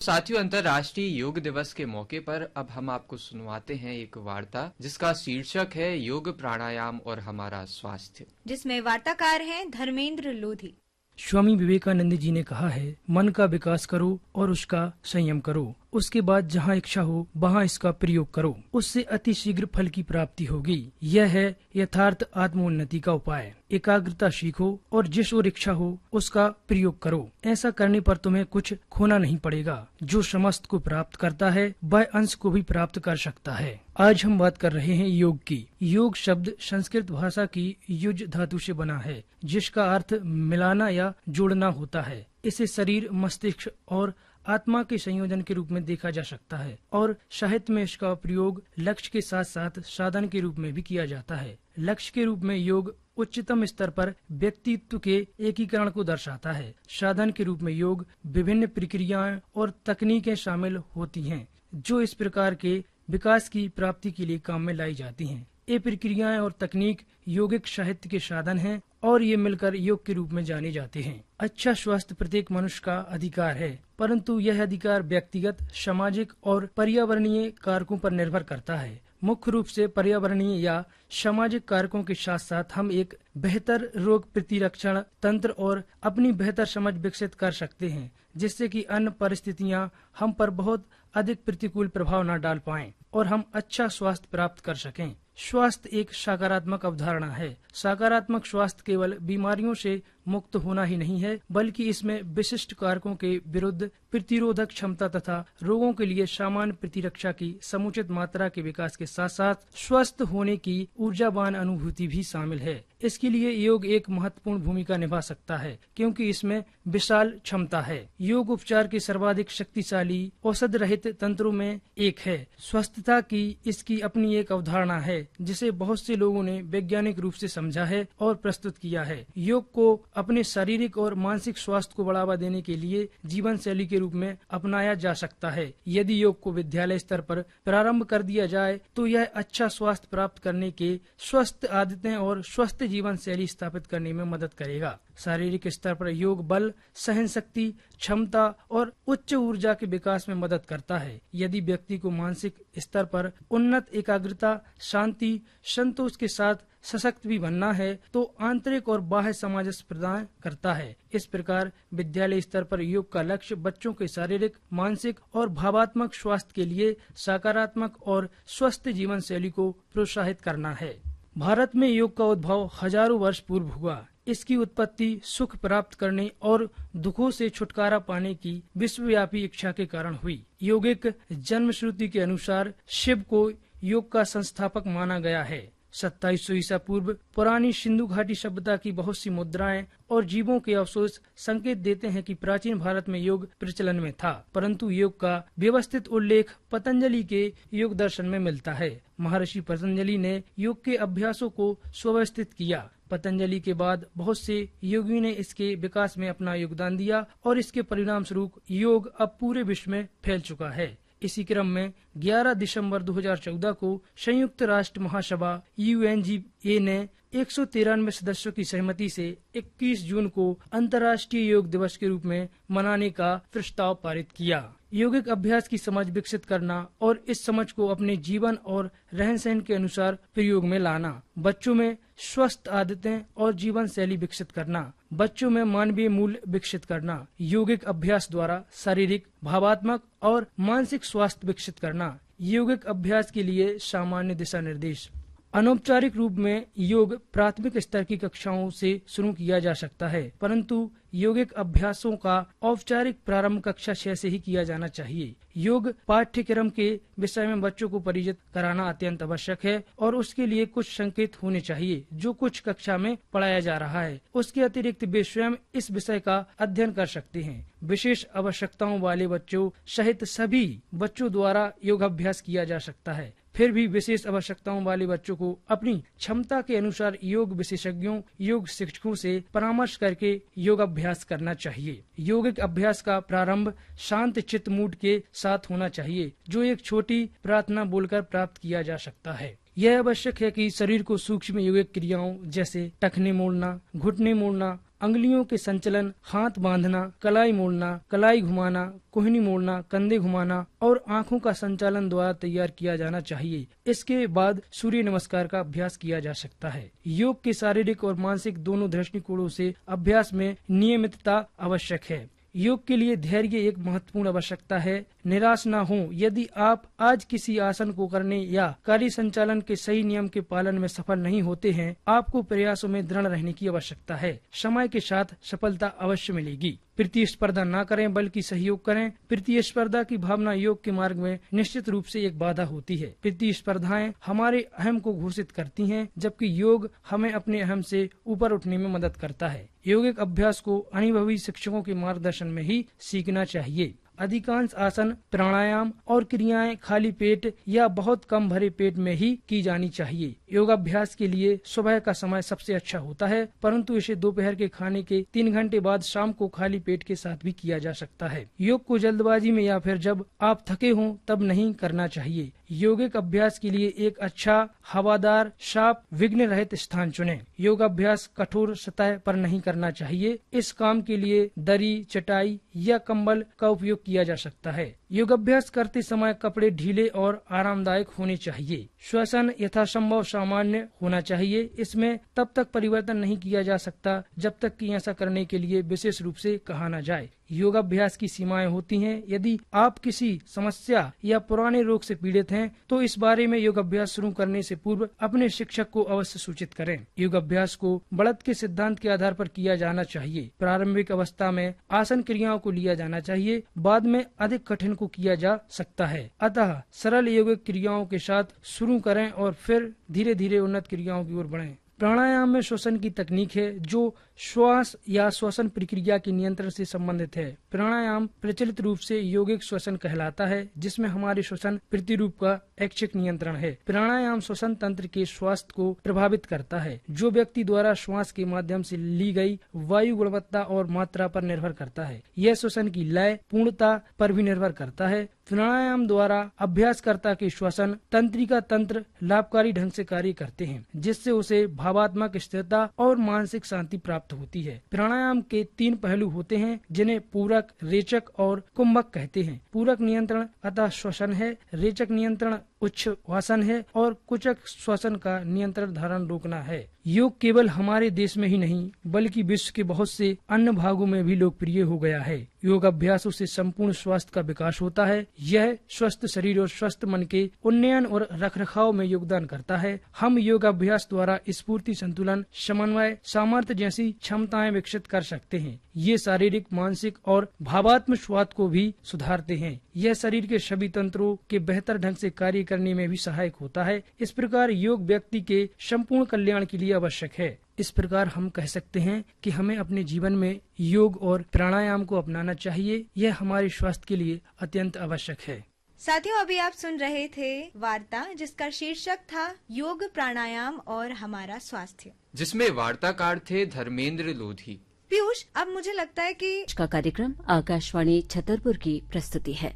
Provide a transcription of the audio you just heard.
साथियों, अंतर्राष्ट्रीय योग दिवस के मौके पर अब हम आपको सुनवाते हैं एक वार्ता जिसका शीर्षक है योग, प्राणायाम और हमारा स्वास्थ्य, जिसमें वार्ताकार हैं धर्मेंद्र लोधी। स्वामी विवेकानंद जी ने कहा है, मन का विकास करो और उसका संयम करो। उसके बाद जहाँ इच्छा हो वहाँ इसका प्रयोग करो, उससे अति शीघ्र फल की प्राप्ति होगी। यह है यथार्थ आत्मोन्नति का उपाय। एकाग्रता सीखो और जिस ओर इच्छा हो उसका प्रयोग करो। ऐसा करने पर तुम्हें कुछ खोना नहीं पड़ेगा। जो समस्त को प्राप्त करता है वह अंश को भी प्राप्त कर सकता है। आज हम बात कर रहे हैं योग की। योग शब्द संस्कृत भाषा की युज धातु से बना है, जिसका अर्थ मिलाना या जोड़ना होता है। इसे शरीर, मस्तिष्क और आत्मा के संयोजन के रूप में देखा जा सकता है और साहित्य में इसका प्रयोग लक्ष्य के साथ साथ साधन के रूप में भी किया जाता है। लक्ष्य के रूप में योग उच्चतम स्तर पर व्यक्तित्व के एकीकरण को दर्शाता है। साधन के रूप में योग विभिन्न प्रक्रियाएं और तकनीकें शामिल होती हैं, जो इस प्रकार के विकास की प्राप्ति के लिए काम में लाई जाती हैं। ये प्रक्रियाएं और तकनीक योगिक साहित्य के साधन हैं और ये मिलकर योग के रूप में जाने जाते हैं। अच्छा स्वास्थ्य प्रत्येक मनुष्य का अधिकार है, परंतु यह अधिकार व्यक्तिगत, सामाजिक और पर्यावरणीय कारकों पर निर्भर करता है। मुख्य रूप से पर्यावरणीय या सामाजिक कारकों के साथ साथ हम एक बेहतर रोग प्रतिरक्षण तंत्र और अपनी बेहतर समझ विकसित कर सकते हैं, जिससे कि अन्य परिस्थितियां हम पर बहुत अधिक प्रतिकूल प्रभाव न डाल पाएं और हम अच्छा स्वास्थ्य प्राप्त कर सकें। स्वास्थ्य एक सकारात्मक अवधारणा है। सकारात्मक स्वास्थ्य केवल बीमारियों से मुक्त होना ही नहीं है, बल्कि इसमें विशिष्ट कारकों के विरुद्ध प्रतिरोधक क्षमता तथा रोगों के लिए सामान्य प्रतिरक्षा की समुचित मात्रा के विकास के साथ साथ स्वस्थ होने की ऊर्जावान अनुभूति भी शामिल है। इसके लिए योग एक महत्वपूर्ण भूमिका निभा सकता है, क्योंकि इसमें विशाल क्षमता है। योग उपचार के सर्वाधिक शक्तिशाली औषध रहित तंत्रों में एक है। स्वस्थता की इसकी अपनी एक अवधारणा है, जिसे बहुत से लोगों ने वैज्ञानिक रूप से समझा है और प्रस्तुत किया है। योग को अपने शारीरिक और मानसिक स्वास्थ्य को बढ़ावा देने के लिए जीवन शैली के रूप में अपनाया जा सकता है। यदि योग को विद्यालय स्तर पर प्रारंभ कर दिया जाए तो यह अच्छा स्वास्थ्य प्राप्त करने के स्वस्थ आदतें और स्वस्थ जीवन शैली स्थापित करने में मदद करेगा। शारीरिक स्तर पर योग बल, सहन शक्ति, क्षमता और उच्च ऊर्जा के विकास में मदद करता है। यदि व्यक्ति को मानसिक स्तर पर उन्नत एकाग्रता, शांति, संतोष के साथ सशक्त भी बनना है तो आंतरिक और बाह्य सामंजस्य प्रदान करता है। इस प्रकार विद्यालय स्तर पर योग का लक्ष्य बच्चों के शारीरिक, मानसिक और भावात्मक स्वास्थ्य के लिए सकारात्मक और स्वस्थ जीवन शैली को प्रोत्साहित करना है। भारत में योग का उद्भव हजारों वर्ष पूर्व हुआ। इसकी उत्पत्ति सुख प्राप्त करने और दुखों से छुटकारा पाने की विश्वव्यापी इच्छा के कारण हुई। योगिक जन्म श्रुति के अनुसार शिव को योग का संस्थापक माना गया है। 2700 ईसा पूर्व पुरानी सिंधु घाटी सभ्यता की बहुत सी मुद्राएं और जीवों के अवशेष संकेत देते हैं कि प्राचीन भारत में योग प्रचलन में था, परंतु योग का व्यवस्थित उल्लेख पतंजलि के योग दर्शन में मिलता है। महर्षि पतंजलि ने योग के अभ्यासों को सुव्यवस्थित किया। पतंजलि के बाद बहुत से योगियों ने इसके विकास में अपना योगदान दिया और इसके परिणाम स्वरूप योग अब पूरे विश्व में फैल चुका है। इसी क्रम में 11 दिसंबर 2014 को संयुक्त राष्ट्र महासभा UNGA ने 193 सदस्यों की सहमति से 21 जून को अंतर्राष्ट्रीय योग दिवस के रूप में मनाने का प्रस्ताव पारित किया। योगिक अभ्यास की समझ विकसित करना और इस समझ को अपने जीवन और रहन सहन के अनुसार प्रयोग में लाना, बच्चों में स्वस्थ आदतें और जीवन शैली विकसित करना, बच्चों में मानवीय मूल्य विकसित करना, योगिक अभ्यास द्वारा शारीरिक, भावात्मक और मानसिक स्वास्थ्य विकसित करना। योगिक अभ्यास के लिए सामान्य दिशा निर्देश। अनौपचारिक रूप में योग प्राथमिक स्तर की कक्षाओं से शुरू किया जा सकता है, परंतु योगिक अभ्यासों का औपचारिक प्रारंभ कक्षा 6 से ही किया जाना चाहिए। योग पाठ्यक्रम के विषय में बच्चों को परिचित कराना अत्यंत आवश्यक है और उसके लिए कुछ संकेत होने चाहिए जो कुछ कक्षा में पढ़ाया जा रहा है। उसके अतिरिक्त वे स्वयं इस विषय का अध्ययन कर सकते हैं। विशेष आवश्यकताओं वाले बच्चों सहित सभी बच्चों द्वारा योगाभ्यास किया जा सकता है। फिर भी विशेष आवश्यकताओं वाले बच्चों को अपनी क्षमता के अनुसार योग विशेषज्ञों, योग शिक्षकों से परामर्श करके योगाभ्यास करना चाहिए। योगिक अभ्यास का प्रारंभ शांत चित्त मूड के साथ होना चाहिए, जो एक छोटी प्रार्थना बोलकर प्राप्त किया जा सकता है। यह आवश्यक है कि शरीर को सूक्ष्म योगिक क्रियाओं जैसे टखने मोड़ना, घुटने मोड़ना, अंगुलियों के संचलन, हाथ बांधना, कलाई मोड़ना, कलाई घुमाना, कोहनी मोड़ना, कंधे घुमाना और आंखों का संचालन द्वारा तैयार किया जाना चाहिए। इसके बाद सूर्य नमस्कार का अभ्यास किया जा सकता है। योग के शारीरिक और मानसिक दोनों दृष्टिकोणों से अभ्यास में नियमितता आवश्यक है। योग के लिए धैर्य एक महत्वपूर्ण आवश्यकता है। निराश न हो। यदि आप आज किसी आसन को करने या कार्य संचालन के सही नियम के पालन में सफल नहीं होते हैं, आपको प्रयासों में दृढ़ रहने की आवश्यकता है। समय के साथ सफलता अवश्य मिलेगी। प्रतिस्पर्धा न करें बल्कि सहयोग करें। प्रतिस्पर्धा की भावना योग के मार्ग में निश्चित रूप से एक बाधा होती है। प्रतिस्पर्धाएं हमारे अहम को घोषित करती हैं, जबकि योग हमें अपने अहम से ऊपर उठने में मदद करता है। योगिक अभ्यास को अनुभवी शिक्षकों के मार्गदर्शन में ही सीखना चाहिए। अधिकांश आसन, प्राणायाम और क्रियाएं खाली पेट या बहुत कम भरे पेट में ही की जानी चाहिए। योगाभ्यास के लिए सुबह का समय सबसे अच्छा होता है, परंतु इसे दोपहर के खाने के 3 घंटे बाद शाम को खाली पेट के साथ भी किया जा सकता है। योग को जल्दबाजी में या फिर जब आप थके हों तब नहीं करना चाहिए। योगिक अभ्यास के लिए एक अच्छा, हवादार, साफ, विघ्न रहित स्थान चुनें। योगाभ्यास कठोर सतह पर नहीं करना चाहिए। इस काम के लिए दरी, चटाई या कंबल का उपयोग किया जा सकता है। योगाभ्यास करते समय कपड़े ढीले और आरामदायक होने चाहिए। श्वसन यथासंभव सामान्य होना चाहिए। इसमें तब तक परिवर्तन नहीं किया जा सकता जब तक कि ऐसा करने के लिए विशेष रूप से कहा न जाए। योगाभ्यास की सीमाएं होती हैं। यदि आप किसी समस्या या पुराने रोग से पीड़ित हैं, तो इस बारे में योगाभ्यास शुरू करने से पूर्व अपने शिक्षक को अवश्य सूचित करें। योगाभ्यास को बढ़त के सिद्धांत के आधार पर किया जाना चाहिए। प्रारंभिक अवस्था में आसन क्रियाओं को लिया जाना चाहिए, बाद में अधिक कठिन को किया जा सकता है। अतः सरल योगिक क्रियाओं के साथ शुरू करें और फिर धीरे धीरे उन्नत क्रियाओं की ओर बढ़ें। प्राणायाम में श्वसन की तकनीक है जो श्वास या श्वसन प्रक्रिया के नियंत्रण से संबंधित है। प्राणायाम प्रचलित रूप से यौगिक श्वसन कहलाता है, जिसमें हमारे श्वसन प्रतिरूप का ऐच्छिक नियंत्रण है। प्राणायाम श्वसन तंत्र के स्वास्थ्य को प्रभावित करता है, जो व्यक्ति द्वारा श्वास के माध्यम से ली गई वायु गुणवत्ता और मात्रा पर निर्भर करता है। यह श्वसन की लय, पूर्णता पर भी निर्भर करता है। प्राणायाम द्वारा अभ्यासकर्ता के श्वसन तंत्रिका तंत्र लाभकारी ढंग से कार्य करते हैं, जिससे उसे भावात्मक स्थिरता और मानसिक शांति प्राप्त होती है। प्राणायाम के 3 पहलू होते हैं, जिन्हें पूरक, रेचक और कुंभक कहते हैं। पूरक नियंत्रण अतः श्वसन है, रेचक नियंत्रण उच्छ्वासन है और कुचक श्वसन का नियंत्रण धारण रोकना है। योग केवल हमारे देश में ही नहीं बल्कि विश्व के बहुत से अन्य भागों में भी लोकप्रिय हो गया है। योग अभ्यासों से संपूर्ण स्वास्थ्य का विकास होता है। यह स्वस्थ शरीर और स्वस्थ मन के उन्नयन और रखरखाव में योगदान करता है। हम योग अभ्यास द्वारा स्फूर्ति, संतुलन, समन्वय, सामर्थ्य जैसी क्षमताएं विकसित कर सकते हैं। ये शारीरिक, मानसिक और भावात्मक स्वास्थ्य को भी सुधारते हैं। यह शरीर के सभी तंत्रों के बेहतर ढंग से कार्य करने में भी सहायक होता है। इस प्रकार योग व्यक्ति के संपूर्ण कल्याण के लिए आवश्यक है। इस प्रकार हम कह सकते हैं कि हमें अपने जीवन में योग और प्राणायाम को अपनाना चाहिए। यह हमारे स्वास्थ्य के लिए अत्यंत आवश्यक है। साथियों, अभी आप सुन रहे थे वार्ता जिसका शीर्षक था योग, प्राणायाम और हमारा स्वास्थ्य, जिसमें वार्ताकार थे धर्मेंद्र लोधी। पीयूष, अब मुझे लगता है कि का कार्यक्रम आकाशवाणी छतरपुर की प्रस्तुति है।